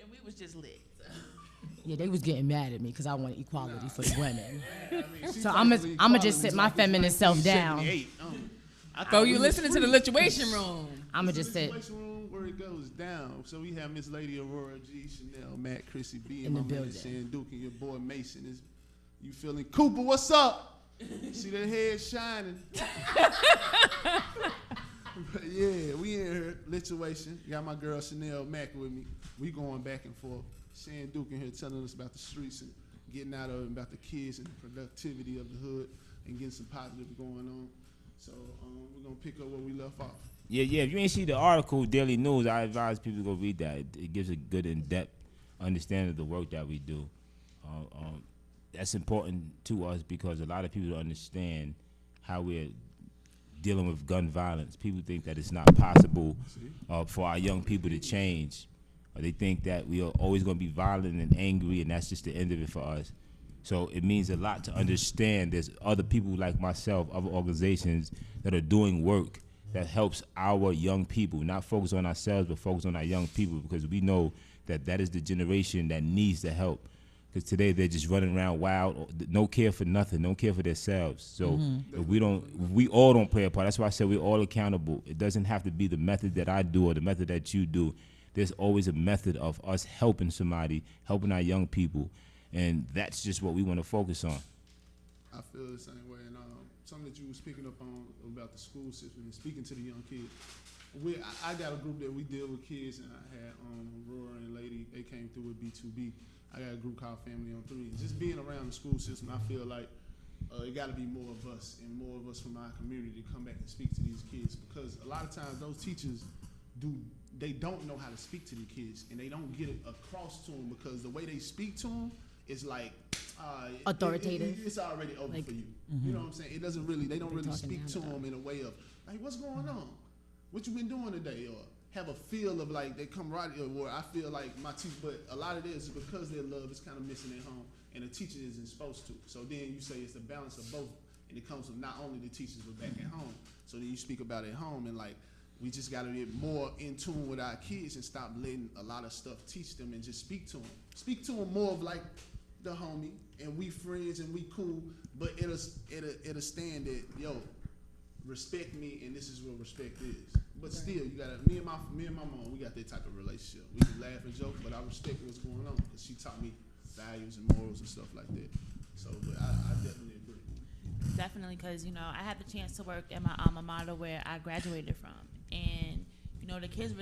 And we was just lit. Yeah, they was getting mad at me because I want equality for the women. So I'm gonna just sit my feminist self down. So you listening to the Lituation Room. I'm gonna just sit. Room where it goes down. So we have Miss Lady Aurora G, Chanel, Matt, Chrissy B, In the my man building. Shan Duke, and your boy Mason. You feeling Cooper? What's up? See that head shining. But yeah, we in here, Lituation. Got my girl Chanel Mack with me. We going back and forth. Shan Duke in here telling us about the streets and getting out of it, about the kids and the productivity of the hood and getting some positive going on. So we're going to pick up where we left off. Yeah. If you ain't see the article, Daily News, I advise people to go read that. It gives a good in-depth understanding of the work that we do. That's important to us because a lot of people don't understand how we're dealing with gun violence. People think that it's not possible for our young people to change. Or they think that we are always going to be violent and angry, and that's just the end of it for us. So it means a lot to understand there's other people like myself, other organizations that are doing work that helps our young people, not focus on ourselves, but focus on our young people, because we know that that is the generation that needs the help. Because today they're just running around wild, no care for nothing, no care for themselves. So if we all don't play a part. That's why I said we're all accountable. It doesn't have to be the method that I do or the method that you do. There's always a method of us helping somebody, helping our young people, and that's just what we want to focus on. I feel the same way, and something that you were speaking up on about the school system and speaking to the young kids. I got a group that we deal with kids, and I had Aurora and Lady. They came through with B2B. I got a group called Family on 3. Just being around the school system, I feel like it got to be more of us and more of us from our community to come back and speak to these kids, because a lot of times those teachers they don't know how to speak to the kids, and they don't get it across to them because the way they speak to them is like authoritative. It's already over for you. You know what I'm saying? It doesn't really. They don't really speak to them in a way of like, what's going on? What you been doing today? Or have a feel of like they camaraderie, where I feel like my teacher, but a lot of this is because their love is kind of missing at home, and the teacher isn't supposed to. So then you say it's a balance of both, and it comes from not only the teachers but back at home. So then you speak about it at home, and like we just got to get more in tune with our kids and stop letting a lot of stuff teach them and just speak to them. Speak to them more of like the homie, and we friends and we cool, but it'll stand that, yo, respect me, and this is what respect is. But still, you gotta, me and my mom, we got that type of relationship. We can laugh and joke, but I respect what's going on because she taught me values and morals and stuff like that. So, but I definitely agree. Definitely, because, I had the chance to work at my alma mater where I graduated from. And, the kids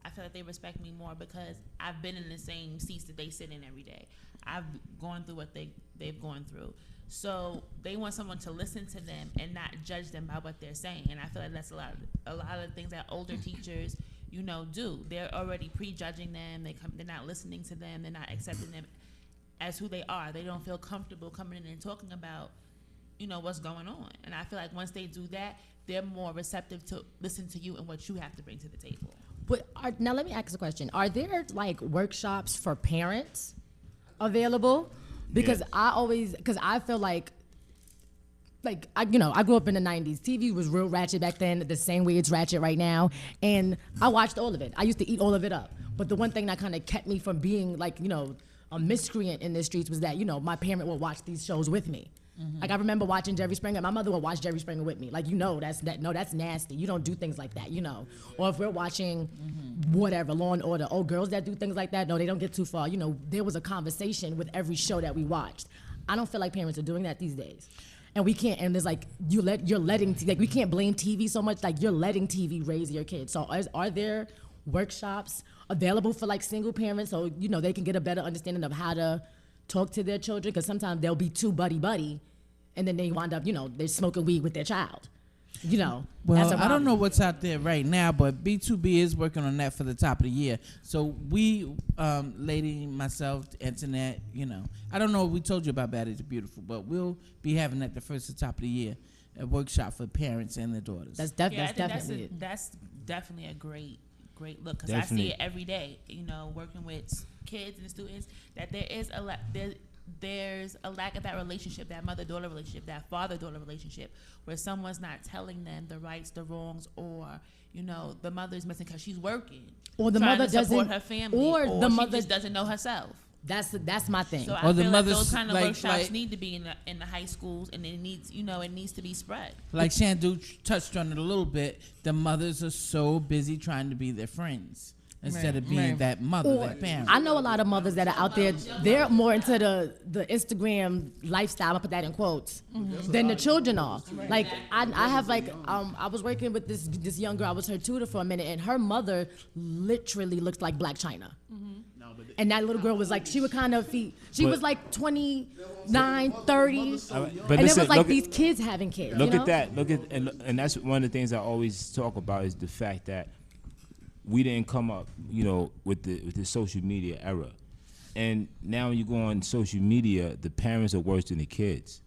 I feel like they respect me more because I've been in the same seats that they sit in every day. I've gone through what they've gone through. So they want someone to listen to them and not judge them by what they're saying. And I feel like that's a lot of things that older teachers, do. They're already prejudging them. They're not listening to them. They're not accepting them as who they are. They don't feel comfortable coming in and talking about, what's going on. And I feel like once they do that, they're more receptive to listen to you and what you have to bring to the table. But now let me ask a question. Are there like workshops for parents available? Because Yes. I feel like I grew up in the 90s. TV was real ratchet back then, the same way it's ratchet right now. And I watched all of it. I used to eat all of it up. But the one thing that kind of kept me from being a miscreant in the streets was that, my parent would watch these shows with me. Like I remember watching Jerry Springer. My mother would watch Jerry Springer with me. Like, that's nasty. You don't do things like that, Or if we're watching whatever, Law and Order, girls that do things like that, no, they don't get too far. There was a conversation with every show that we watched. I don't feel like parents are doing that these days. And we can't, and there's like, we can't blame TV so much, like you're letting TV raise your kids. So are there workshops available for like single parents so, they can get a better understanding of how to talk to their children? Because sometimes they'll be too buddy, and then they wind up, they're smoking weed with their child. Well, that's a I don't know problem. what's out there right now, but B2B is working on that for the top of the year. So we, Lady, myself, Internet, I don't know if we told you about Bad is Beautiful, but we'll be having that the first of the top of the year, a workshop for parents and their daughters. That's I definitely think it. that's definitely a great look, because I see it every day, working with kids and students, that there's a lack of that relationship, that mother-daughter relationship, that father-daughter relationship, where someone's not telling them the rights, the wrongs, or the mother's missing because she's working, Or the trying mother to support doesn't- her family, or the she mother- just doesn't know herself. That's my thing. So Or I the feel like mother's those kind of like- workshops need to be in the high schools, and it needs to be spread. Like Shandu touched on it a little bit, the mothers are so busy trying to be their friends. instead of Right, being right. that mother, Or, that parent. I know a lot of mothers that are out there, they're more into the Instagram lifestyle, I put that in quotes, than the children are. Like, I have like, I was working with this young girl, I was her tutor for a minute, and her mother literally looks like Black China. No, but And that little girl was like, she would kind of she But- was like 29, 30. But And listen, it was like look at- these kids having kids. Look you know? at that. And that's one of the things I always talk about is the fact that we didn't come up, with the social media era, and now when you go on social media, the parents are worse than the kids,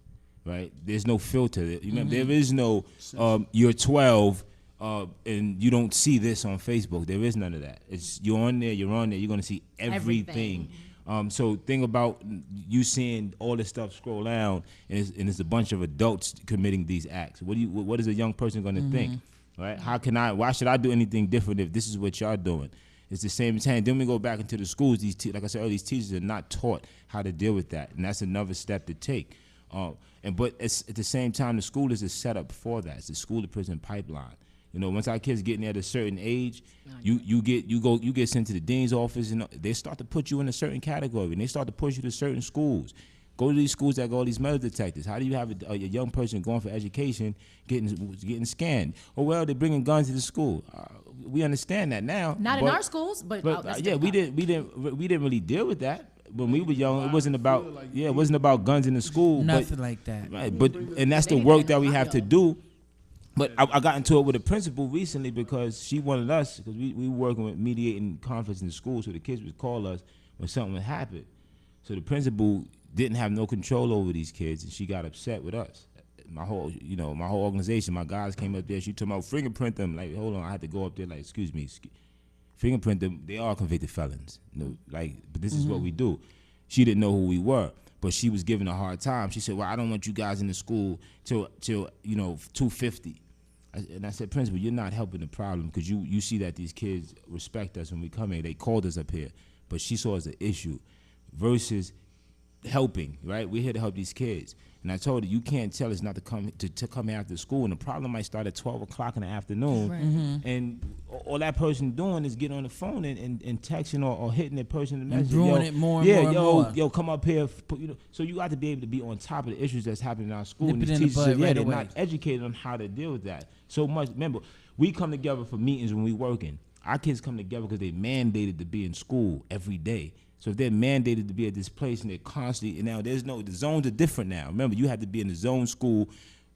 right? There's no filter. You remember, there is no you're 12 and you don't see this on Facebook. There is none of that. It's you're on there. You're gonna see everything. So think about you seeing all this stuff scroll down, and it's a bunch of adults committing these acts. What is a young person going to think, right? Why should I do anything different if this is what y'all doing? It's the same time. Then we go back into the schools. Like I said earlier, these teachers are not taught how to deal with that, and that's another step to take. But it's, at the same time, the school is a setup for that. It's the school to prison pipeline. Once our kids getting at a certain age, you get sent to the dean's office, and they start to put you in a certain category, and they start to push you to certain schools. Go to these schools that got all these metal detectors. How do you have a young person going for education getting scanned? Oh well, they're bringing guns to the school. We understand that now. Not in our schools, but that's yeah, we different. didn't really deal with that when we were young. It wasn't about guns in the school. Nothing like that. Right, and that's the work that we have to do. But I got into it with a principal recently because she wanted us, because we were working with mediating conflicts in the school, so the kids would call us when something would happen. So the principal didn't have no control over these kids, and she got upset with us. My whole organization, my guys came up there. She told me, fingerprint them. Like, hold on, I had to go up there. Like, excuse me, fingerprint them. They are convicted felons. But this is what we do. She didn't know who we were, but she was giving a hard time. She said, well, I don't want you guys in the school till 2:50. And I said, principal, you're not helping the problem, because you see that these kids respect us when we come here. They called us up here, but she saw it as an issue versus helping, right? We're here to help these kids. And I told her, you can't tell us not to come after school, and the problem might start at 12 o'clock in the afternoon, and all that person doing is getting on the phone and texting or hitting that person in the message. brewing it more and more. Yo, come up here. So you got to be able to be on top of the issues that's happening in our school. Nip And it these in the teachers, bud right they're away. not educated on how to deal with that. So much. Remember, we come together for meetings when we working. Our kids come together because they mandated to be in school every day. So if they're mandated to be at this place and they're constantly, and now the zones are different now. Remember, you had to be in the zone school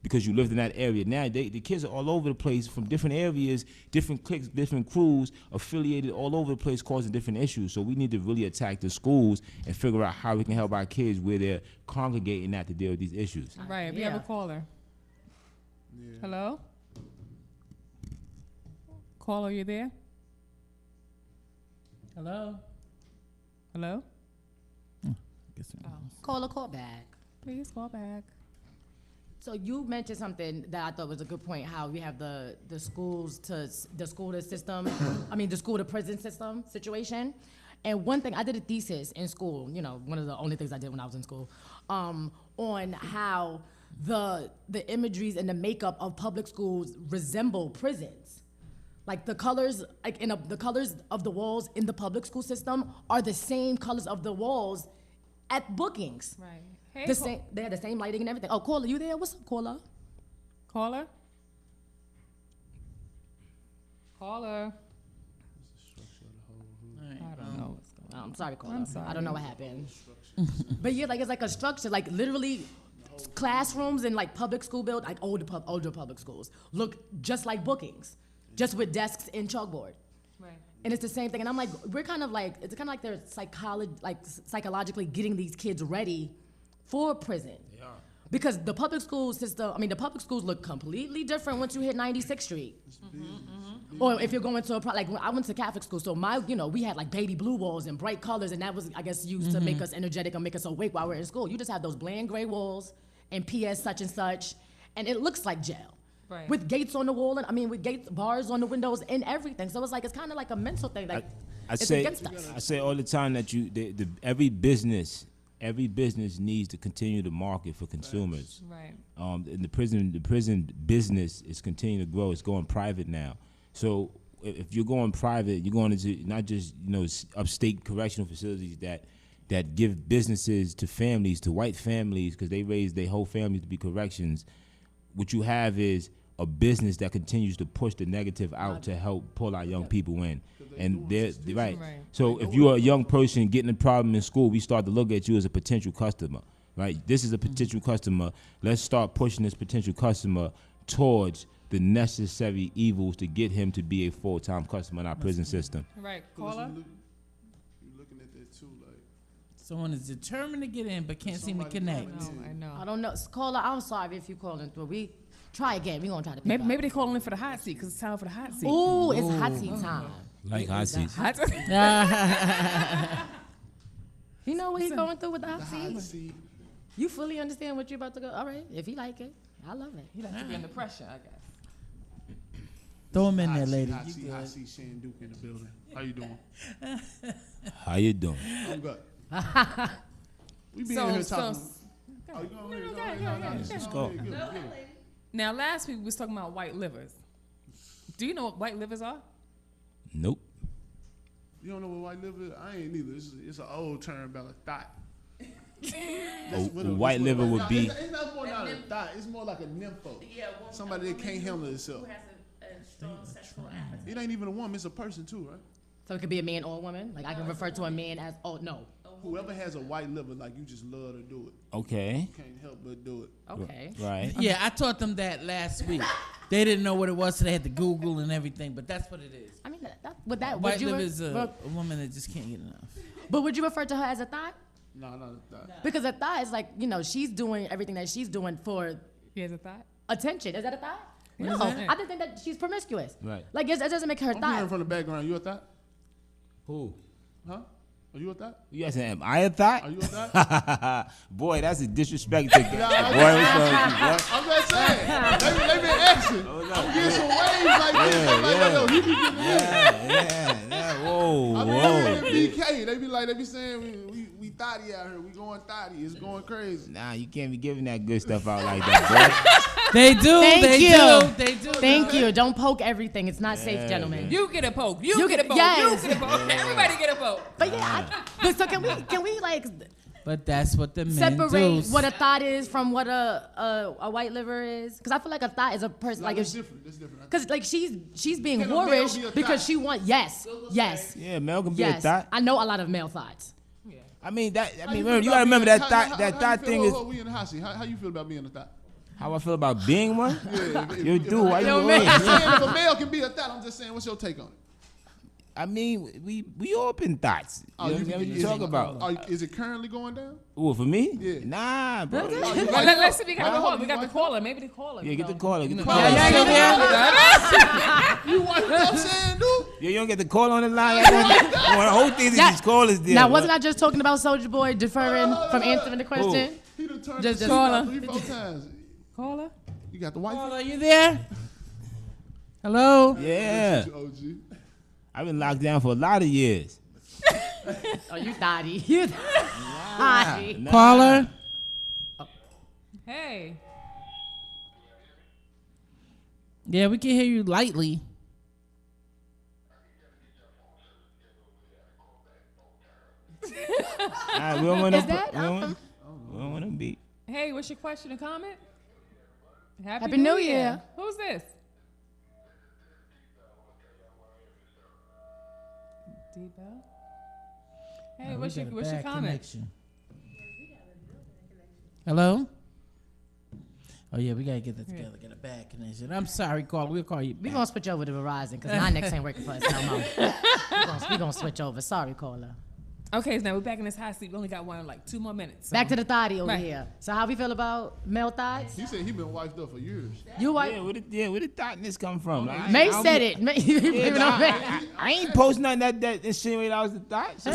because you lived in that area. Now the kids are all over the place from different areas, different cliques, different crews, affiliated all over the place, causing different issues. So we need to really attack the schools and figure out how we can help our kids where they're congregating that to deal with these issues. Right, we have a Yeah. caller. yeah. Hello? Caller, you there? Hello? Hello? Call a call back. Please call back. So you mentioned something that I thought was a good point, how we have the school to prison system situation. And one thing, I did a thesis in school, one of the only things I did when I was in school, on how the imageries and the makeup of public schools resemble prisons. Like the colors, the colors of the walls in the public school system are the same colors of the walls at bookings. Right. Hey, They had the same lighting and everything. Oh, caller, you there? What's up, caller? caller? Caller? I don't know what's going on. I'm sorry, caller. I'm sorry. I don't know what happened. But yeah, it's like a structure, like literally classrooms in like public school like older public schools look just like bookings, just with desks and chalkboard. Right. And it's the same thing. And I'm like, it's kind of like they're psychologically getting these kids ready for prison. They are. Because the public school system, the public schools look completely different once you hit 96th Street. Or if you're going to when I went to Catholic school, so we had like baby blue walls and bright colors, and that was, I guess, used to make us energetic and make us awake while we're in school. You just have those bland gray walls and PS such and such, and it looks like jail. Right. With gates on the wall, and with gates, bars on the windows and everything. So it's kind of like a mental thing. Like, I it's say against us. I say all the time that every business needs to continue to market for consumers. Right. And the prison business is continuing to grow. It's going private now. So if you're going private, you're going into not just upstate correctional facilities that give businesses to families, to white families, because they raise their whole family to be corrections. What you have is a business that continues to push the negative out to help pull our young people in. And they're right. So if you're a young person getting a problem in school, we start to look at you as a potential customer. Right? This is a potential customer. Let's start pushing this potential customer towards the necessary evils to get him to be a full-time customer in our prison system. Right, caller. You're looking at that too, like Someone is determined to get in but can't seem to connect. I know. I don't know. Caller, I'm sorry if you calling through. We try again. We gonna try to. Maybe they calling in for the hot seat because it's time for the hot seat. Ooh, it's hot seat time. Like hot seats. Hot seat. You know what he's going through with the hot the seat? hot seat. You fully understand what you're about to go. All right, if he like it, I love it. He like to be under pressure, I guess. Throw him in there, Hot seat, lady. hot You seat, good. hot seat, Shane Duke in the building. How you doing? How you doing? I'm good. We be in here talking. Oh, you going ahead? Go ahead. Let's go. Now, last week we was talking about white livers. Do you know what white livers are? Nope. You don't know what white liver is? I ain't either. It's an old term about a thought. White liver would be. It's not more not a thought. It's more like a nympho. Somebody that can't handle itself. It ain't even a woman. It's a person too, right? So it could be a man or a woman. Like I can refer to a man as no. Whoever has a white liver, like you just love to do it. Okay. You can't help but do it. Okay. Right. Yeah, I taught them that last week. They didn't know what it was, so they had to Google and everything. But that's what it is. I mean, would that White would you liver is a woman that just can't get enough. but would you refer to her as a thought? No, not a thought. Because a thought is like she's doing everything that she's doing for He has a thought. attention. Is that a thought? What No, is that? I just think that she's promiscuous. Right. Like it doesn't make her I'm hearing thought. from the background. You a thought? Who? Huh? Are you a thought? You asking, am I a thought? Are you a thought? Boy, that's a disrespect to boy, what's wrong with you, boy? I'm just saying. They been asking. I'm getting some waves like this. I'm like, yo, he be getting Yeah. Whoa, I whoa. mean, BK, they be saying we thotty out here. We going thotty. It's going crazy. Nah, you can't be giving that good stuff out like that, boy. They do. Thank they you. do. They do. Thank you. Don't poke everything. It's not safe, gentlemen. You get a poke. You You get a get- poke. yes. You get a poke. Everybody get a poke. But but so can we like But that's what the men separate do. what a thought is from what a white liver is? Because I feel like a thought is a person like That's if different. That's different. because like she's being Can a male be a whorish thought? because she wants yes. Yeah, male can be a Yes. thought. I know a lot of male thoughts. I mean, How remember, feel you about gotta remember being- that how- thought. how- That how thought you thing feel- is We in the hot seat. How you feel about being a thought? how I feel about being one. Yeah, You do. Why you Yo, always? man. I'm saying if a male can be a thought, I'm just saying, what's your take on it? I mean, we open thoughts. You know what you talk about? Is it currently going down? Oh, for me? Yeah. Nah, bro. Let's see if we got the Why caller. not? We got the Why caller. Maybe the caller. Yeah, get the caller. Get the Yeah, caller. yeah, yeah. You know what I'm saying, dude? Yeah, you don't get the call on the line. One of the whole things is Yeah. these callers there. Now bro. wasn't I just talking about Soulja Boy deferring from answering the question? He done turned Just the call about her. 3-4 times. Caller. You got the wife? Paul, are you there? Hello? Yeah, OG. I've been locked down for a lot of years. Oh, you thotty. You thotty. Nah. Caller? Hey. Yeah, we can hear you lightly. We don't want Is that- we don't want to beat. Hey, what's your question or comment? Happy New Year. Who's this? D-Bell. Hey, We what's your got a what's your bad comment? connection. Hello? Oh yeah, we gotta get that together. Get a bad connection. I'm sorry, caller. We'll call you We back. gonna switch over to Verizon because Nynex ain't working for us no more. We gonna switch over. Sorry, caller. Okay, so now we're back in this hot seat. We only got like 2 more minutes. so- Back to the thotty over Right. here. So how we feel about male thoughts? He said he been wifed up for years. You white? Where did thoughtness come from? Like, I May don't said be- it. May, you Yeah, blaming on May. I ain't posting nothing that insinuated I was the thought. So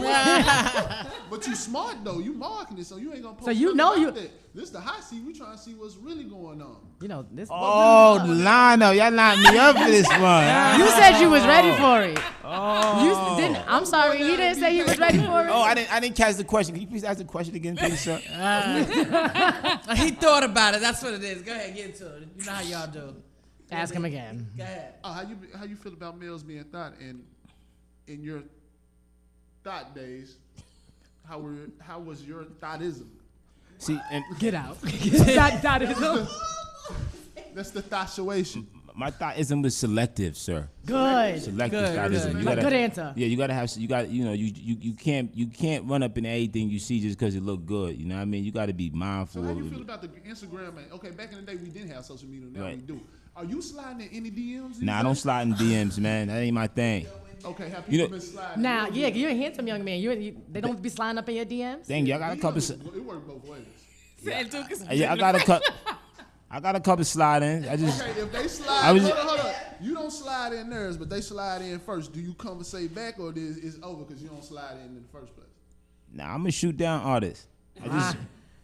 But you smart though. You marketing it, so you ain't gonna post So you nothing know about you- that. This the hot seat. We trying to see what's really going on. You know this. oh, the lineup. Y'all lined me up for this one. You said you was ready for it. Oh. You didn't. I'm sorry. He didn't say he was ready for it. Oh, I didn't catch the question. Can you please ask the question again, please, sir? He thought about it. That's what it is. Go ahead, get into it. You know how y'all do. Ask him again. Go ahead. How you feel about males being thought, and in your thought days, how was your thoughtism? See, and Get out. that is That's the thought-situation. my thoughtism was selective, sir. good. Selective Good, thoughtism. good. You Like, gotta, good answer. Yeah, you gotta have. You can't run up in everything you see just because it look good. You know what I mean? You gotta be mindful. So how of you it. feel about the Instagram? Man? Okay, back in the day we didn't have social media. Now Right. we do. Are you sliding in any DMs? these Nah, I don't days? slide in DMs, man. That ain't my thing. Okay, have You people know- been sliding? Now, yeah, you're a handsome young man. They don't be sliding up in your DMs. Dang, y'all got a couple. It worked both ways. Yeah, I got a couple. I got a couple sliding. I just. Okay, if they I slide, was- hold on. You don't slide in theirs, but they slide in first. Do you conversate back, or it's over because you don't slide in the first place? Nah, I'm a shoot down artist. I just.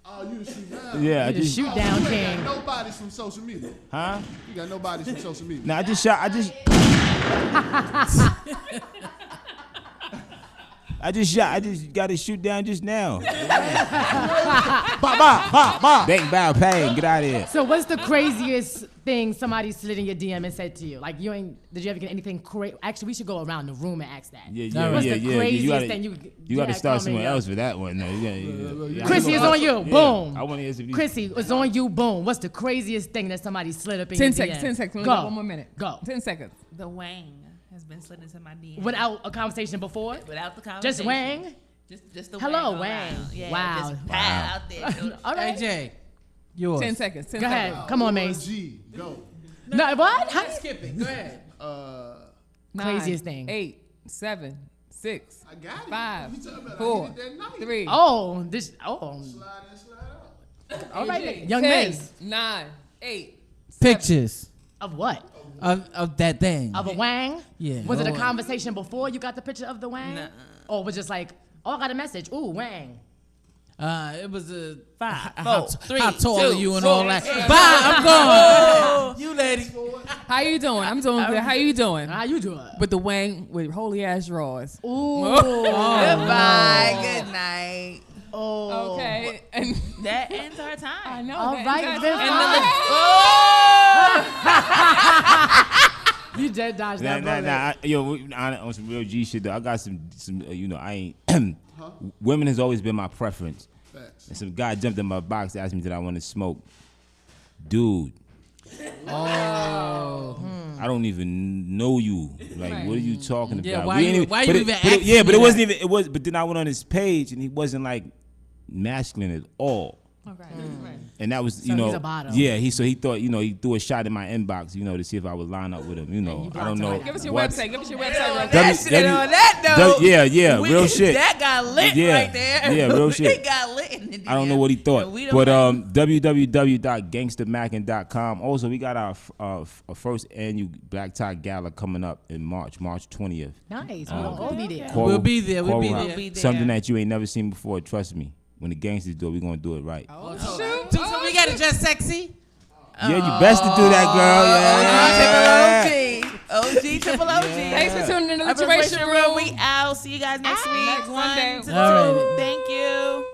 Oh, you shoot down. Yeah, I You the just. shoot down You king. ain't got nobody from social media. Huh? You got nobody from social media. Nah, I just shot. I just. I just got to shoot down just now. Bang, bow, bang, get out of here. So what's the craziest thing somebody slid in your DM and said to you? Like did you ever get anything crazy? Actually, we should go around the room and ask that. Yeah. What's the craziest You gotta, thing you gotta yeah, start call me somewhere up. else for that one. No, yeah. Chrissy, it's on you. Yeah. Boom. I want to hear some. Chrissy, it's on you. Boom. What's the craziest thing that somebody slid up in 10 your seconds. DM? 10 seconds. We only Go. got 1 more minute. Go. 10 seconds. The Wang has been slid into my DM. Without a conversation before? Without the conversation. Just Wang? Just the Hello, Wang. Wang. around. Yeah, Wow. Just pat out there. All right. AJ, yours. 10 seconds. 10 Go seconds. ahead. Come on, Mace. G, go. No, what? How- Skipping. Go ahead. Craziest thing. 8, 7, 6, I got it. 5, You talking about I 4, did it that night. 3. Oh, Slide in, slide out. all right. Young 10, Mace. 9, 8. Pictures Of what? of that thing. Of a Wang? Yeah. Was it a Oh. conversation before you got the picture of the Wang? Nuh-uh. Or was it just like, oh, I got a message. Ooh, Wang. It was a 5, how 4, 3, how tall 2, are you and 4. all that. Bye, I'm going. You lady. How you doing? I'm doing good. How you doing? How you doing? With the Wang with holy ass drawers. Ooh. Goodbye. Good night. Oh. Okay. And That ends our I time. know. All that- right, that's- then. and You dead dodged Nah, that bullet. on some real G shit though. I got some I ain't. Women has always been my preference. Facts. And some guy jumped in my box, asked me did I want to smoke. Dude. Oh. I don't even know you. Like, what are you talking about? Yeah, We why ain't you- even- why but you it- even but it- asking Yeah, but me it wasn't that? even. It was. But then I went on his page and he wasn't like masculine at all. Okay. And that was, So he's a bottom. yeah. He thought, he threw a shot in my inbox, to see if I would line up with him. you I don't blocked him know. right give us your what- website. Give us your website. Real quick. That shit on that though. Yeah, real shit. That got lit Yeah, right there. yeah, real shit. It got lit in the DM. I don't know what he thought, And we don't but like- www.gangstermackin.com. Also, we got our first annual Black Tie Gala coming up in March 20th. Nice. We'll all be there. We'll be there, we'll be Coral there. House. Be there. Something that you ain't never seen before. Trust me. When the gangsters do it, we gonna do it right. So we got to dress sexy. Yeah, you best to do that, girl. Yeah. OG triple OG. Thanks for tuning in to the Lituation Lituation Room. Room. We out. See you guys next week. Next Monday. 1 to 2. All right. Thank you.